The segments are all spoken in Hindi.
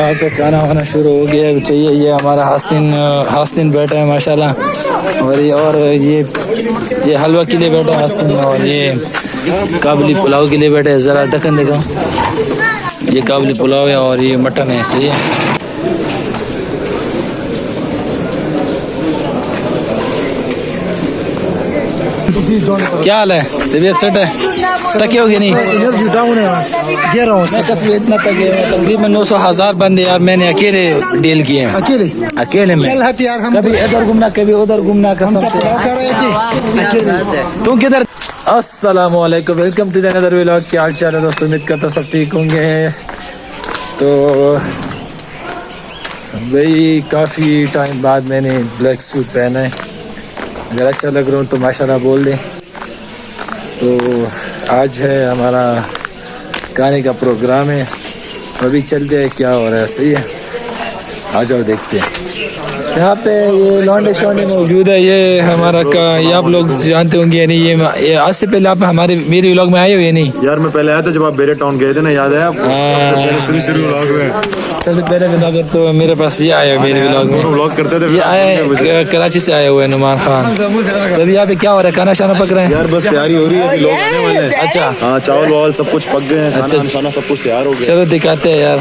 यहाँ पे खाना वाना शुरू हो गया है। चाहिए ये हमारा हास्तिन बैठा है माशाल्लाह, और ये हलवा के लिए बैठा है हास्तिन, और ये काबुली पुलाव के लिए बैठा है। ज़रा ढक्कन देखो, ये काबुली पुलाव है और ये मटन है। चाहिए क्या हाल है? तबीयत सेट है? तके हो गया नहीं? इतना तके तकरीबन 900,000 बंदे यार मैंने अकेले डील किए हैं। अकेले में कभी इधर घूमना कभी उधर घूमना, कसम से। तुम किधर? अस्सलाम वालेकुम, welcome to the another vlog. क्या हाल चाल है दोस्तों? उम्मीद करता सब ठीक होंगे। तो भाई काफ़ी टाइम बाद मैंने ब्लैक सूट पहना है। अगर अच्छा लग रहा हूँ तो माशाल्लाह बोल दें। तो आज है हमारा गाने का प्रोग्राम है, अभी चलते हैं क्या हो रहा है। सही है, आ जाओ देखते हैं। यहाँ पे ये लौंडे शौंडे मौजूद है। ये हमारा ये आप लोग जानते होंगे या नहीं। ये आज से पहले आप मेरे व्लॉग में आए हो या नहीं? यार मैं पहले आया था जब आप बेरे टाउन गए थे ना, याद है आपको? शुरू व्लॉग में सबसे पहले व्लॉगर तो मेरे पास ये आया है मेरे व्लॉग में। व्लॉग करते थे। ये आए कराची से आए हुए नुमान खान। तो अभी यहाँ पे क्या हो रहा है? खाना शाना पक रहे हैं? यार बस तैयारी हो रही है, लोग आने वाले हैं। अच्छा हाँ, चावल वावल सब कुछ पक गए हैं। अच्छा, खाना सब कुछ तैयार हो गया। चलो दिखाते हैं यार।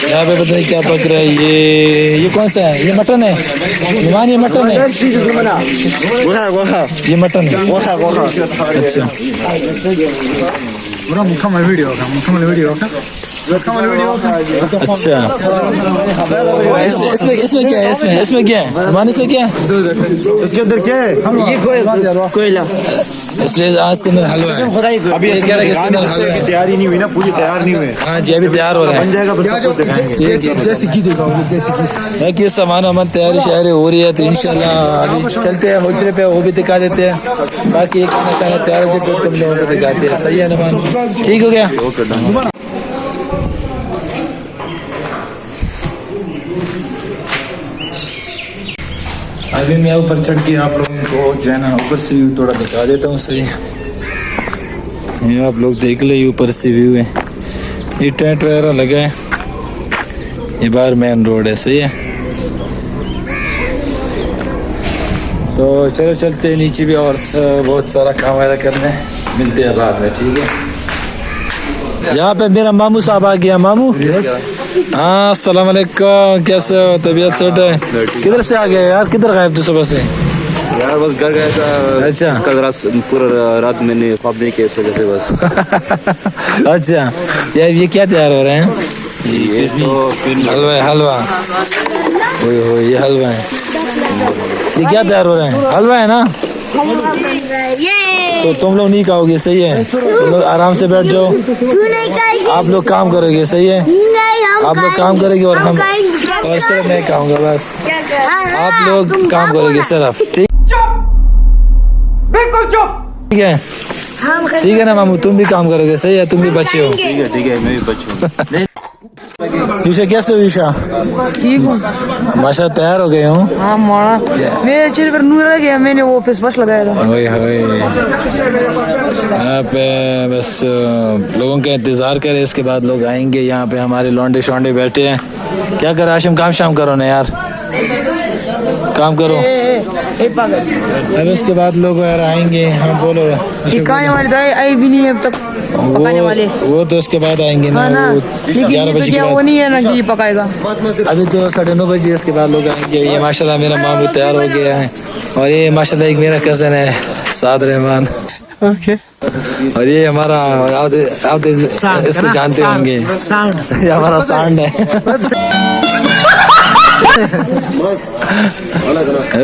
यहाँ पे पता नहीं क्या पक रहा है। ये कौन सा है? ये मटन है नुमान, ये मटन है। ये मटन है। अच्छा अच्छा, इसमें क्या है? इसमें क्या है नुमान? इसमें क्या है? इसके अंदर क्या है? ये कोयला। इसलिए आज के अंदर हलवा है। अभी क्या है? इसके अंदर हलवा है। तैयारी नहीं हुई ना, पूरी तैयार नहीं हुई। हाँ जी, अभी तैयार हो रहा है। बन जाएगा, फिर सब कुछ दिखाएंगे। कि सामान वामान तैयारी शायरी हो रही है, तो इंशाल्लाह अभी चलते हैं हुजरे पे, वो भी दिखा देते हैं। बाकी एक खाना शाना तैयार हो जाए तुम लोगों को दिखाते हैं। सही है नुमान? ठीक हो गया। अभी मैं ऊपर चढ़ के आप लोगों को जो है ना ऊपर से व्यू थोड़ा दिखा देता हूँ। सही, ये आप लोग देख ले, ऊपर से व्यू है। ये टेंट वगैरह लगा है, ये बाहर मेन रोड है। सही है, तो चलो चलते हैं नीचे भी, और बहुत सारा काम वगैरह करना है। मिलते हैं बाद में, ठीक है। यहाँ पे मेरा मामू साहब आ गया। मामू, हाँ अस्सलाम वालेकुम, कैसे हो? तबीयत सेट है? किधर से आ गया यार? किधर गायब थे सुबह से? यार बस घर गया था। अच्छा, कल रात पूरा रात मैंने ख्वाब नहीं किया, इस वजह से बस। अच्छा यार, ये क्या तैयार हो रहे हैं? ये तो हलवा है। हलवा, ये हलवा है। ये क्या तैयार हो रहा है? हलवा है ना? तो तुम लोग नहीं खाओगे? सही है, तुम लोग आराम से बैठ जाओ। आप लोग काम करोगे? सही है, आप लोग काम करेंगे और सिर्फ मैं खाऊंगा बस। आप लोग काम करोगे सिर्फ, ठीक? बिल्कुल चुप। ठीक है, ठीक है ना मामू? तुम भी काम करोगे? सही है, तुम भी बच्चे हो। ठीक है, मैं भी बच्चा हूँ। ईशा कैसे हो? ईशा ठीक हूँ माशा, तैयार हो गए हूँ। हाँ माड़ा, मेरे चेहरे पर नूर आ गया। मैंने वो फेस वॉश लगाया था। यहाँ पे बस लोगों का इंतज़ार करें, इसके बाद लोग आएंगे। यहाँ पे हमारे लौंडे शौंडे बैठे हैं। क्या कर आशिम? काम शाम करो ना यार, काम करो। अब इसके बाद लोग वगैरह आएंगे। हाँ बोलो। पकाने वाले तो आई भी नहीं है अब तक। पकाने वाले वो तो उसके बाद आएंगे ना, लेकिन 11 बजे के वो बाद। नहीं है ना कि ये पकाएगा। अभी तो 9:30 बजे, इसके बाद लोग आएंगे। ये माशाल्लाह मेरा मामू तैयार हो गया है, और ये माशाल्लाह एक मेरा कज़न है साद रहमान। और ये हमारा आप इसको जानते होंगे, ये हमारा साउंड है।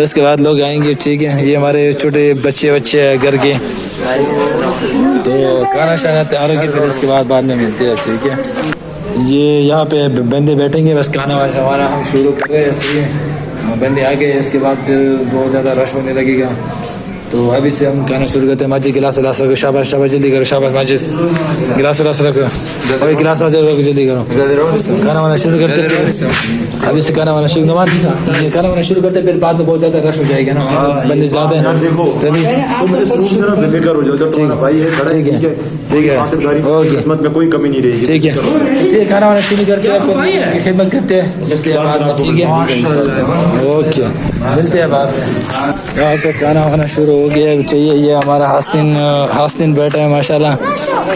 इसके बाद लोग आएंगे, ठीक है। ये हमारे छोटे बच्चे हैं घर के। तो खाना शाना तैयार होगी, फिर इसके बाद में मिलते हैं, ठीक है। ये यहाँ पे बंदे बैठेंगे, बस खाना वाना हम शुरू कर रहे हैं। इसलिए बंदे आ गए, इसके बाद फिर बहुत ज़्यादा रश होने लगेगा। तो अभी से हम खाना शुरू करते हैं। मस्जिद गिलास विलास रखो, शाबाश शाबाश जल्दी करो, शाबाश मस्जिद गिलास विलास रखो, अभी गिलास विलास रखो जल्दी करो। खाना वाना शुरू करते हैं, अभी से खाना वाना शुरू खाना वाना शुरू करते, फिर बाद में बहुत ज़्यादा रश हो जाएगा ना, बंदे ज़्यादा हैं। देखो तुम इस रूम से ना बेफिक्र हो जाओ, जब तुम्हारा भाई है खड़ा है, ठीक है, खातिरदारी की खिदमत में कोई कमी नहीं रहेगी, ठीक है। ये खाना वाना शुरू करते हैं, फिर खिदमत करते हैं, उसके बाद ठीक है, ओके मिलते हैं बाद में। यहाँ पे खाना वाना शुरू हो गया चाहिए। ये हमारा हास्तिन बैठा है माशाल्लाह,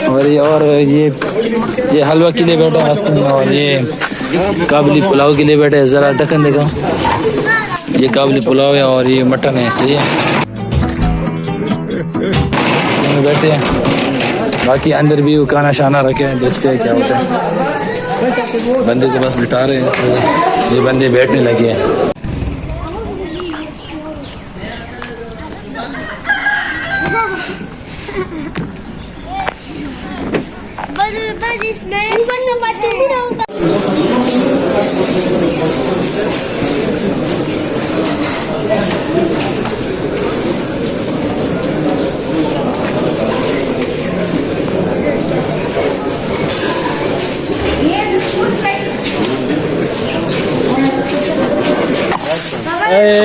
और ये हलवा के लिए बैठा है हास्तिन, और ये काबुली पुलाव के लिए बैठा है। ज़रा ढक्कन देखो, ये काबुली पुलाव है और ये मटन है, सही है बैठे हैं। बाकी अंदर भी वो खाना शाना रखे हैं, देखते हैं क्या होता है। बंदे को बस बिठा रहे हैं, ये बंदे बैठने लगे हैं।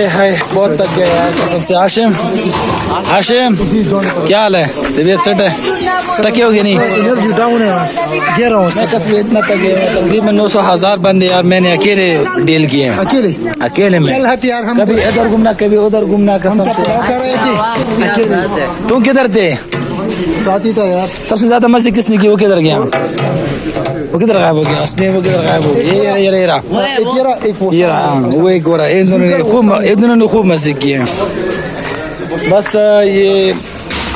हाय बहुत थक गया यार कसम से। हाशिम क्या हाल है, तबीयत सेट है? थके होगे नहीं? मैं कसम इतना थक गया, तकरीबन 900,000 बंदे यार मैंने अकेले डील किए हैं, अकेले में। कभी इधर घूमना कभी उधर घूमना, कसम से। तुम किधर थे? साथी था यार। सबसे ज्यादा मजे किसने की? वो किधर गया? वो किधर गायब हो गया? उसने वो किधर गायब हो गया? ये रहा, वो एक हो रहा। इन दोनों ने खूब मजे किए। बस ये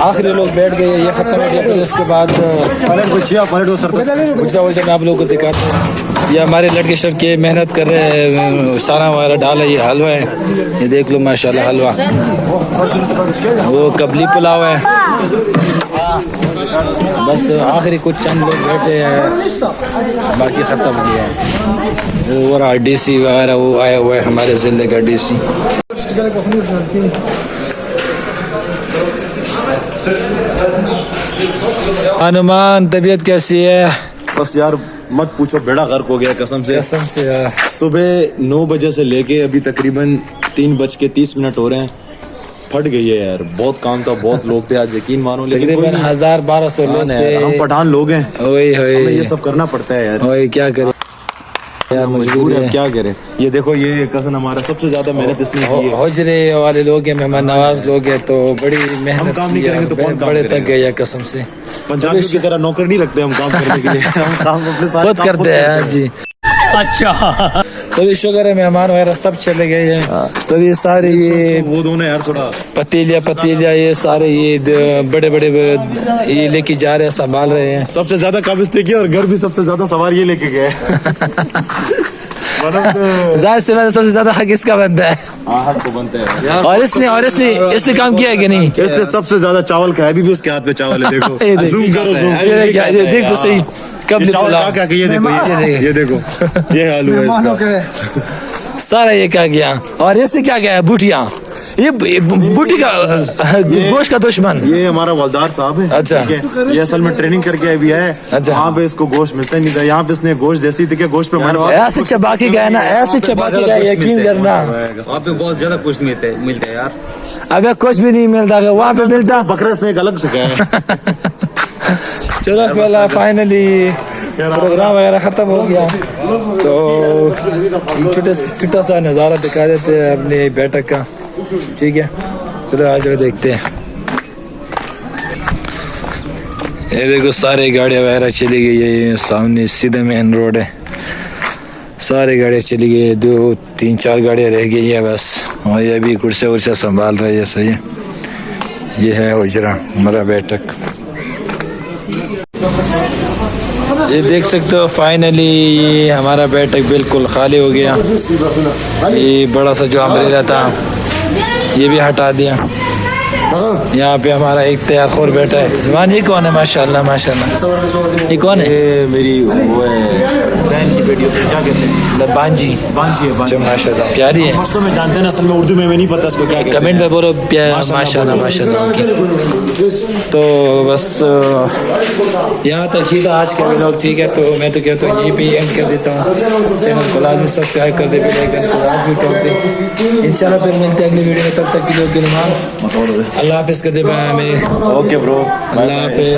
आखिरी लोग बैठ गए, ये खत्म हो गया। फिर उसके बाद गुजरा वजह मैं आप लोगों को दिखाता हूँ। ये हमारे लड़के शड़के मेहनत कर रहे हैं, सारा वगैरह डाला। ये हलवा है, ये देख लो माशाल्लाह हलवा। वो कबली पुलाव है। बस आखिरी कुछ चंद लोग बैठे हैं, बाकी ख़त्म हो गया है। वो रहा DC वगैरह, वो आया हुआ है हमारे ज़िले का DC। हनुमान तबीयत कैसी है? बस यार मत पूछो, बेड़ा गर्क हो गया कसम से यार। सुबह 9 बजे से लेके अभी तकरीबन 3:30 हो रहे हैं, फट गई है यार। बहुत काम था, बहुत लोग थे आज, यकीन मानो। लेकिन 1000-1200 लोग थे। हम पठान लोग हैं, हमें ये सब करना पड़ता है यार। क्या करें यार, मजबूर है, क्या करें। ये देखो, ये कज़न हमारा सबसे ज्यादा मेहनत इसने की है। हौजरे वाले लोग हैं, मेहमान नवाज लोग हैं, तो बड़ी मेहनत। हम काम नहीं करेंगे तो कौन काम बड़े तक गए यार कसम से। पंजाबियों की तरह नौकर नहीं रखते हम काम करने के लिए, हम काम अपने सारे खुद करते हैं जी। अच्छा, तो भी शुक्र है मेहमान वगैरह सब चले गए हैं। तो ये सारे ये वो दोनों यार थोड़ा पतीलिया ये सारे ये बड़े बड़े ये लेके जा रहे हैं, संभाल रहे हैं। सबसे ज्यादा काबिस्ते की, और घर भी सबसे ज्यादा सवार ये लेके गए। जाहिर सी बात है, सबसे ज्यादा हक इसका बनता है। हक तो बनता है। और इसने काम किया है कि नहीं? इसने सबसे ज्यादा चावल खाया, अभी भी उसके हाथ में चावल है। देखो जूम करो, जूम ये देख तो सही। कब चावल क्या ये देखो, ये देखो, ये आलू है इसका सारा। ये क्या गया? और इससे क्या गया? बूटियाँ, ये बूटी का गोश्त का दुश्मन। ये हमारा वलदार साहब है। अच्छा, ये असल में ट्रेनिंग करके अभी है। अच्छा, यहाँ पे इसको गोश्त मिलता ही नहीं था। यहाँ पे इसने गोश्त जैसी थी कि गोश्त पे ऐसे चबा के गया ना, ऐसे चबा के गया, यकीन करना। वहाँ पे बहुत ज्यादा कुछ मिलता है यार। अबे कुछ भी नहीं मिलता, वहाँ पे मिलता बकरा इसने एक अलग से गया। चलो पहला फाइनली प्रोग्राम वगैरह ख़त्म हो गया, तो छोटा सा नज़ारा दिखा देते हैं अपने बैठक का। ठीक है, चलो आज देखते हैं। ये देखो सारी गाड़ियाँ वगैरह चली गई है, ये सामने सीधे मेन रोड है, सारी गाड़ियाँ चली गई है। 2-3-4 गाड़ियाँ रह गई है बस, और ये भी कुर्सियाँ संभाल रही है। सही है, ये है हुजरा हमारा बैठक। ये देख सकते हो फाइनली ये हमारा बैठक बिल्कुल खाली हो गया। ये बड़ा सा जो अम्ब्रेला था ये भी हटा दिया। यहाँ पे हमारा एक तैयार खोर बैठा है। जुबान ये कौन है? माशाल्लाह माशाल्लाह। ये कौन है? ये मेरी वो है बहन की बेटी, उसको क्या कहते हैं? बांजी। बांझी है, बांझी। माशाल्लाह प्यारी है। मस्तों में जानते हैं ना, असल में उर्दू में नहीं पता इसको क्या कहते हैं। कमेंट में बोलो माशाल्लाह माशाल्लाह। तो बस यहाँ तक ही था आज का व्लॉग, ठीक है। तो मैं तो कहता हूँ यहीं पे एंड कर देता हूँ। चैनल को लाजमी सब्सक्राइब कर दे, बेल आइकन को लाजमी टॉप दे। इंशाल्लाह फिर मिलते हैं अगली वीडियो में, तब तक के लिए अल्लाह हाफिज़ कर दे भाई हमें। ओके ब्रो, अल्लाह हाफिज़।